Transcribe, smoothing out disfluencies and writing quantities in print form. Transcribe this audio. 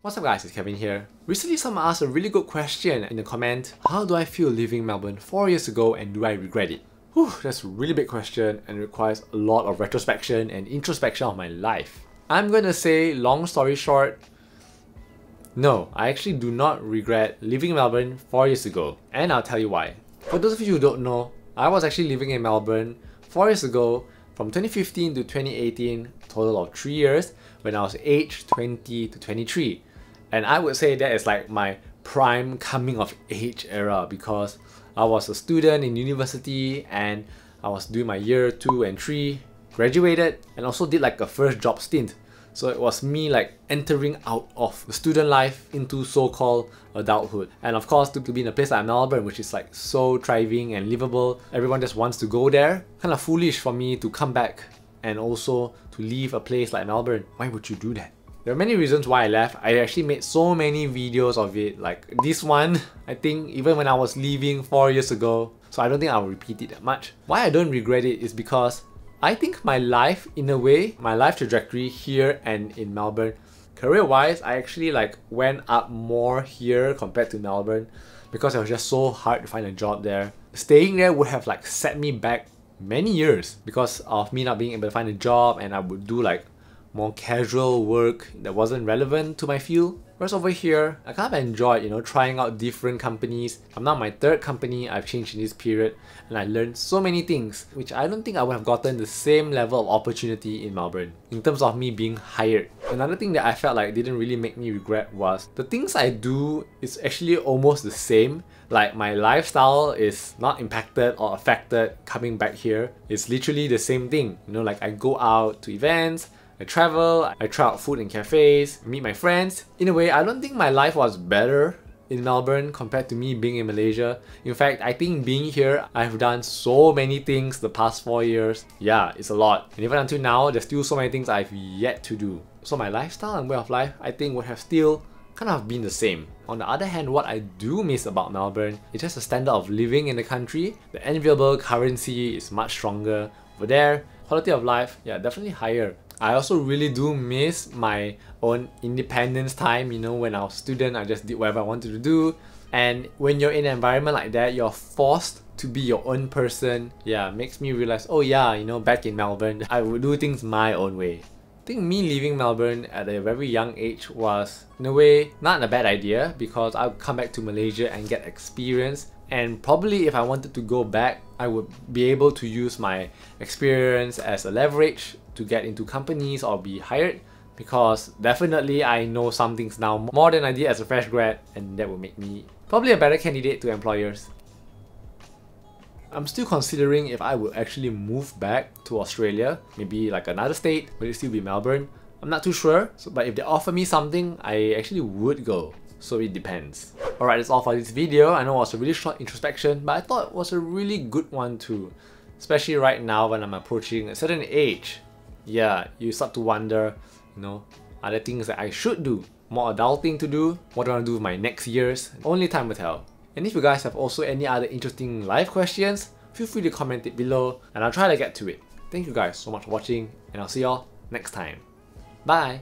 What's up guys, it's Kevin here. Recently someone asked a really good question in the comment. How do I feel leaving Melbourne 4 years ago and do I regret it? Whew, that's a really big question and requires a lot of retrospection and introspection of my life. I'm gonna say, long story short, no, I actually do not regret leaving Melbourne 4 years ago, and I'll tell you why. For those of you who don't know, I was actually living in Melbourne 4 years ago from 2015 to 2018, total of 3 years, when I was aged 20 to 23. And I would say that is like my prime coming of age era because I was a student in university and I was doing my year 2 and 3, graduated, and also did like a first job stint. So it was me like entering out of the student life into so-called adulthood. And of course, to be in a place like Melbourne, which is like so thriving and livable, everyone just wants to go there. Kind of foolish for me to come back and also to leave a place like Melbourne. Why would you do that? There are many reasons why I left. I actually made so many videos of it. Like this one, I think even when I was leaving 4 years ago. So I don't think I'll repeat it that much. Why I don't regret it is because I think my life, in a way, my life trajectory here and in Melbourne, career-wise, I actually like went up more here compared to Melbourne because it was just so hard to find a job there. Staying there would have like set me back many years because of me not being able to find a job, and I would do like more casual work that wasn't relevant to my field. Whereas over here, I kind of enjoyed, trying out different companies. I'm now my third company I've changed in this period, and I learned so many things, which I don't think I would have gotten the same level of opportunity in Melbourne, in terms of me being hired. Another thing that I felt like didn't really make me regret was the things I do is actually almost the same. Like my lifestyle is not impacted or affected coming back here. It's literally the same thing. Like I go out to events, I travel, I try out food in cafes, meet my friends. In a way, I don't think my life was better in Melbourne compared to me being in Malaysia. In fact, I think being here, I've done so many things the past 4 years. Yeah, it's a lot. And even until now, there's still so many things I've yet to do. So my lifestyle and way of life, I think would have still kind of been the same. On the other hand, what I do miss about Melbourne is just the standard of living in the country. The enviable currency is much stronger over there. Quality of life, yeah, definitely higher. I also really do miss my own independence time. When I was a student, I just did whatever I wanted to do. And when you're in an environment like that, you're forced to be your own person. Yeah, makes me realize, oh yeah, back in Melbourne, I would do things my own way. I think me leaving Melbourne at a very young age was, in a way, not a bad idea because I would come back to Malaysia and get experience. And probably if I wanted to go back, I would be able to use my experience as a leverage to get into companies or be hired, because definitely I know some things now more than I did as a fresh grad, and that would make me probably a better candidate to employers. I'm still considering if I would actually move back to Australia, maybe like another state. Will it still be Melbourne? I'm not too sure, but if they offer me something, I actually would go. So it depends. Alright, that's all for this video. I know it was a really short introspection, but I thought it was a really good one too. Especially right now when I'm approaching a certain age. Yeah, you start to wonder, are there things that I should do? More adulting to do? What do I want to do with my next years? Only time will tell. And if you guys have also any other interesting life questions, feel free to comment it below and I'll try to get to it. Thank you guys so much for watching, and I'll see y'all next time. Bye!